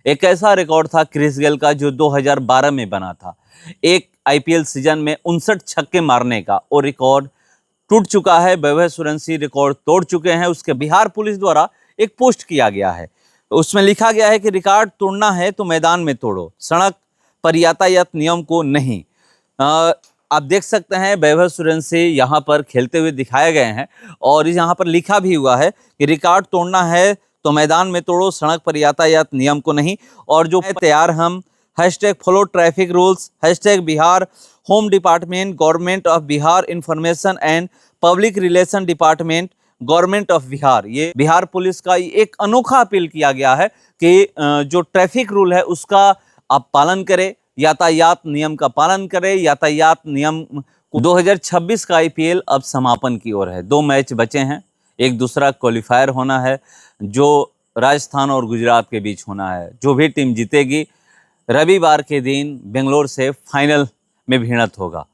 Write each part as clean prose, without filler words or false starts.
एक ऐसा रिकॉर्ड था क्रिस गेल का जो 2012 में बना था। एक आईपीएल सीजन में 59 छक्के मारने का वो रिकॉर्ड टूट चुका है। वैभव सूर्यवंशी रिकॉर्ड तोड़ चुके हैं। उसके बिहार पुलिस द्वारा एक पोस्ट किया गया है, उसमें लिखा गया है कि रिकॉर्ड तोड़ना है तो मैदान में तोड़ो, सड़क पर यातायात नियम को नहीं। आप देख सकते हैं वैभव सूर्यवंशी यहाँ पर खेलते हुए दिखाए गए हैं और यहाँ पर लिखा भी हुआ है कि रिकॉर्ड तोड़ना है तो मैदान में तोड़ो, सड़क पर यातायात नियम को नहीं। और जो तैयार हम #follow traffic rules, #Bihar home department, government of Bihar information and public relation department, government of Bihar. ये बिहार पुलिस का एक अनोखा अपील किया गया है कि जो ट्रैफिक रूल है उसका आप पालन करें, यातायात नियम का पालन करें। यातायात नियम 2026 का आईपीएल अब समापन की ओर है। 2 मैच बचे हैं, एक दूसरा क्वालिफायर होना है जो राजस्थान और गुजरात के बीच होना है। जो भी टीम जीतेगी रविवार के दिन बेंगलोर से फाइनल में भिड़ंत होगा।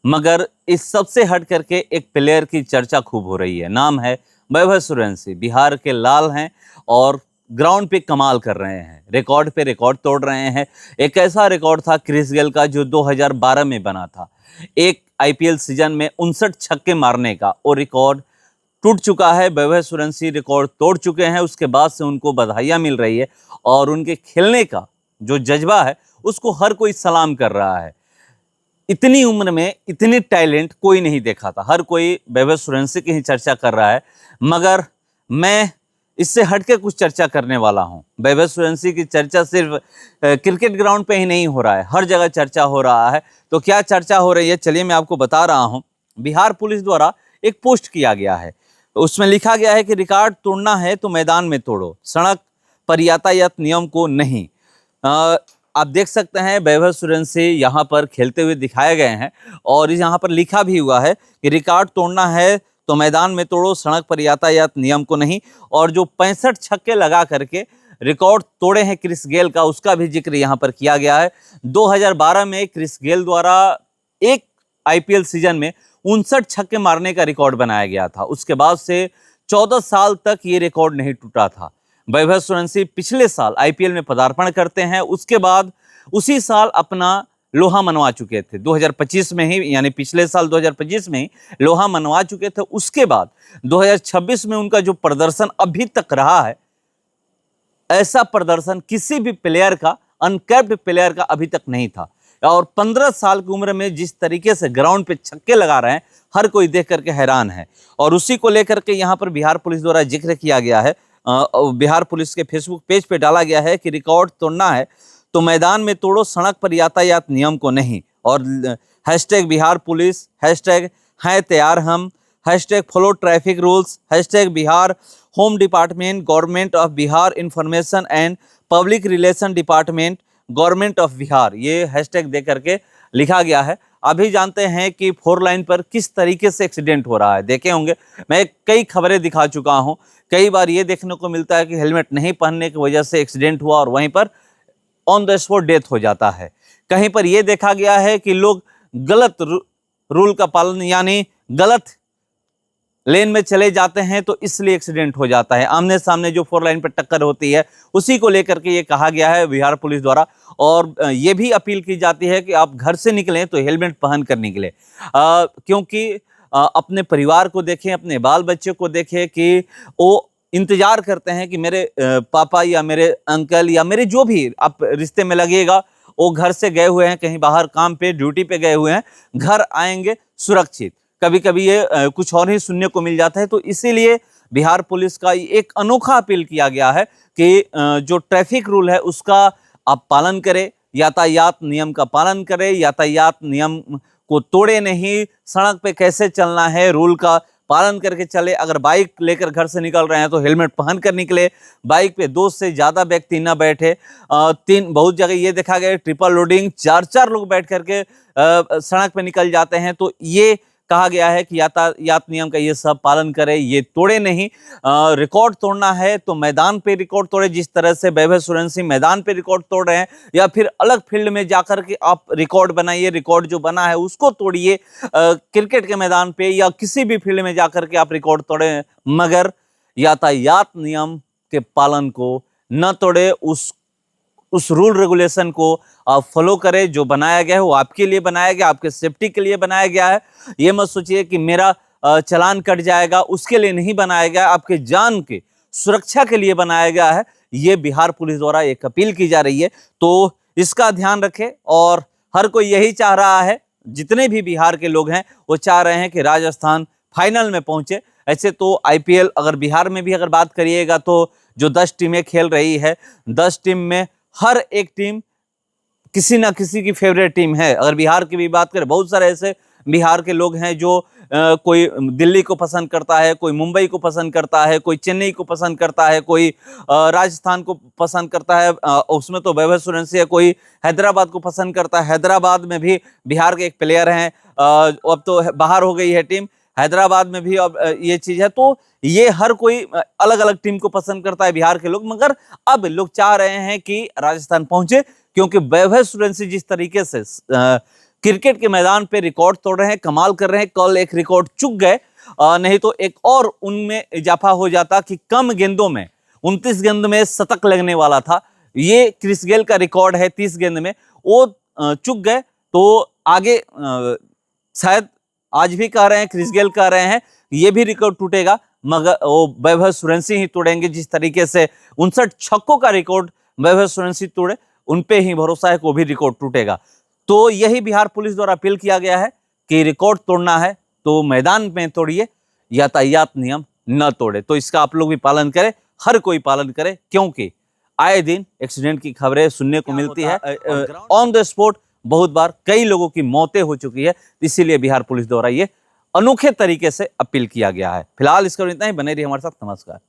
मगर इस सबसे हट करके एक प्लेयर की चर्चा खूब हो रही है, नाम है वैभव सूर्यवंशी। बिहार के लाल हैं और ग्राउंड पे कमाल कर रहे हैं, रिकॉर्ड पे रिकॉर्ड तोड़ रहे हैं। एक ऐसा रिकॉर्ड था क्रिस गेल का जो 2012 में बना था। एक आईपीएल सीजन में 59 छक्के मारने का वो रिकॉर्ड टूट चुका है। वैभव सूर्यवंशी रिकॉर्ड तोड़ चुके हैं। उसके बाद से उनको बधाइयाँ मिल रही है और उनके खेलने का जो जज्बा है उसको हर कोई सलाम कर रहा है। इतनी उम्र में इतनी टैलेंट कोई नहीं देखा था। हर कोई वैभव सूर्यवंशी की ही चर्चा कर रहा है, मगर मैं इससे हटके कुछ चर्चा करने वाला हूं। वैभव सूर्यवंशी की चर्चा सिर्फ क्रिकेट ग्राउंड पे ही नहीं हो रहा है, हर जगह चर्चा हो रहा है। तो क्या चर्चा हो रही है, चलिए मैं आपको बता रहा हूं। बिहार पुलिस द्वारा एक पोस्ट किया गया है, उसमें लिखा गया है कि रिकॉर्ड तोड़ना है तो मैदान में तोड़ो, सड़क पर यातायात नियम को नहीं। आप देख सकते हैं वैभव सूर्यवंशी यहाँ पर खेलते हुए दिखाए गए हैं और यहाँ पर लिखा भी हुआ है कि रिकॉर्ड तोड़ना है तो मैदान में तोड़ो, सड़क पर यातायात नियम को नहीं। और जो 65 छक्के लगा करके रिकॉर्ड तोड़े हैं क्रिस गेल का, उसका भी जिक्र यहाँ पर किया गया है। 2012 में क्रिस गेल द्वारा एक आईपीएल सीजन में 59 छक्के मारने का रिकॉर्ड बनाया गया था। उसके बाद से 14 साल तक ये रिकॉर्ड नहीं टूटा था। वैभव सूर्यवंशी पिछले साल आईपीएल में पदार्पण करते हैं, उसके बाद उसी साल अपना लोहा मनवा चुके थे। 2025 में ही, यानी पिछले साल 2025 में ही लोहा मनवा चुके थे। उसके बाद 2026 में उनका जो प्रदर्शन अभी तक रहा है, ऐसा प्रदर्शन किसी भी प्लेयर का, अनकैप्ड प्लेयर का अभी तक नहीं था। और 15 साल की उम्र में जिस तरीके से ग्राउंड पे छक्के लगा रहे हैं, हर कोई देख करके हैरान है। और उसी को लेकर के यहाँ पर बिहार पुलिस द्वारा जिक्र किया गया है। बिहार पुलिस के फेसबुक पेज पे डाला गया है कि रिकॉर्ड तोड़ना है तो मैदान में तोड़ो, सड़क पर यातायात नियम को नहीं। और #बिहार पुलिस, #हैं तैयार हम, #follow traffic rules, #Bihar home department, government of Bihar information and public relation department, government of Bihar. ये हैशटैग दे करके लिखा गया है। अभी जानते हैं कि 4 लाइन पर किस तरीके से एक्सीडेंट हो रहा है। देखे होंगे, मैं कई खबरें दिखा चुका हूं। कई बार ये देखने को मिलता है कि हेलमेट नहीं पहनने की वजह से एक्सीडेंट हुआ और वहीं पर ऑन द स्पॉट डेथ हो जाता है। कहीं पर यह देखा गया है कि लोग गलत रूल का पालन, यानी गलत लेन में चले जाते हैं तो इसलिए एक्सीडेंट हो जाता है। आमने सामने जो 4 लाइन पर टक्कर होती है, उसी को लेकर के ये कहा गया है बिहार पुलिस द्वारा। और ये भी अपील की जाती है कि आप घर से निकलें तो हेलमेट पहन कर निकलें, क्योंकि अपने परिवार को देखें, अपने बाल बच्चे को देखें कि वो इंतजार करते हैं कि मेरे पापा या मेरे अंकल या मेरे जो भी आप रिश्ते में लगेगा, वो घर से गए हुए हैं, कहीं बाहर काम पे, ड्यूटी पे गए हुए हैं, घर आएंगे सुरक्षित। कभी कभी ये कुछ और ही सुनने को मिल जाता है। तो इसीलिए बिहार पुलिस का एक अनोखा अपील किया गया है कि जो ट्रैफिक रूल है उसका आप पालन करें, यातायात नियम का पालन करें, यातायात नियम को तोड़े नहीं, सड़क पे कैसे चलना है रूल का पालन करके चले। अगर बाइक लेकर घर से निकल रहे हैं तो हेलमेट पहन कर निकले। बाइक पे 2 से ज़्यादा व्यक्ति न बैठे। बहुत जगह ये देखा गया ट्रिपल लोडिंग, 4-4 लोग बैठ करके सड़क पे निकल जाते हैं। तो ये कहा गया है कि यातायात नियम का ये सब पालन करें, ये तोड़े नहीं। रिकॉर्ड तोड़ना है तो मैदान पे रिकॉर्ड तोड़े, जिस तरह से वैभव सूर्यवंशी मैदान पे रिकॉर्ड तोड़ रहे हैं, या फिर अलग फील्ड में जाकर के आप रिकॉर्ड बनाइए, रिकॉर्ड जो बना है उसको तोड़िए। क्रिकेट के मैदान पे या किसी भी फील्ड में जाकर के आप रिकॉर्ड तोड़े, मगर यातायात नियम के पालन को न तोड़े, उस रूल रेगुलेशन को आप फॉलो करें। जो बनाया गया है वो आपके लिए बनाया गया, आपके सेफ्टी के लिए बनाया गया है। ये मत सोचिए कि मेरा चालान कट जाएगा, उसके लिए नहीं बनाया गया, आपके जान के सुरक्षा के लिए बनाया गया है। ये बिहार पुलिस द्वारा एक अपील की जा रही है, तो इसका ध्यान रखें। और हर कोई यही चाह रहा है, जितने भी बिहार के लोग हैं वो चाह रहे हैं कि राजस्थान फाइनल में पहुंचे। ऐसे तो आईपीएल अगर बिहार में भी अगर बात करिएगा तो जो 10 टीमें खेल रही है, 10 टीम में हर एक टीम किसी ना किसी की फेवरेट टीम है। अगर बिहार की भी बात करें, बहुत सारे ऐसे बिहार के लोग हैं जो कोई दिल्ली को पसंद करता है, कोई मुंबई को पसंद करता है, कोई चेन्नई को पसंद करता है, कोई राजस्थान को पसंद करता है, उसमें तो वैभव सूर्यवंशी है, कोई हैदराबाद को पसंद करता है। हैदराबाद में भी बिहार के एक प्लेयर हैं, अब तो बाहर हो गई है टीम, हैदराबाद में भी अब ये चीज़ है। तो ये हर कोई अलग अलग टीम को पसंद करता है बिहार के लोग, मगर अब लोग चाह रहे हैं कि राजस्थान पहुंचे, क्योंकि वैभव सूर्यवंशी जिस तरीके से क्रिकेट के मैदान पे रिकॉर्ड तोड़ रहे हैं, कमाल कर रहे हैं। कल एक रिकॉर्ड चूक गए, नहीं तो एक और उनमें इजाफा हो जाता कि कम गेंदों में 29 गेंद में शतक लगने वाला था। ये क्रिस गेल का रिकॉर्ड है 30 गेंद में, वो चूक गए। तो आगे शायद आज भी कह रहे हैं, क्रिस गेल कह रहे हैं ये भी रिकॉर्ड टूटेगा, मगर वो वैभव सूर्यवंशी ही तोड़ेंगे। जिस तरीके से 59 छक्कों का रिकॉर्ड वैभव सूर्यवंशी तोड़े, उन पे ही भरोसा है कि वो भी रिकॉर्ड टूटेगा। तो यही बिहार पुलिस द्वारा अपील किया गया है कि रिकॉर्ड तोड़ना है तो मैदान में तोड़िए, यातायात नियम न तोड़े। तो इसका आप लोग भी पालन करें, हर कोई पालन करे, क्योंकि आए दिन एक्सीडेंट की खबरें सुनने को मिलती है। ऑन द स्पॉट बहुत बार कई लोगों की मौतें हो चुकी है, इसीलिए बिहार पुलिस द्वारा ये अनोखे तरीके से अपील किया गया है। फिलहाल इसका इतना ही, बने रहिए हमारे साथ। नमस्कार।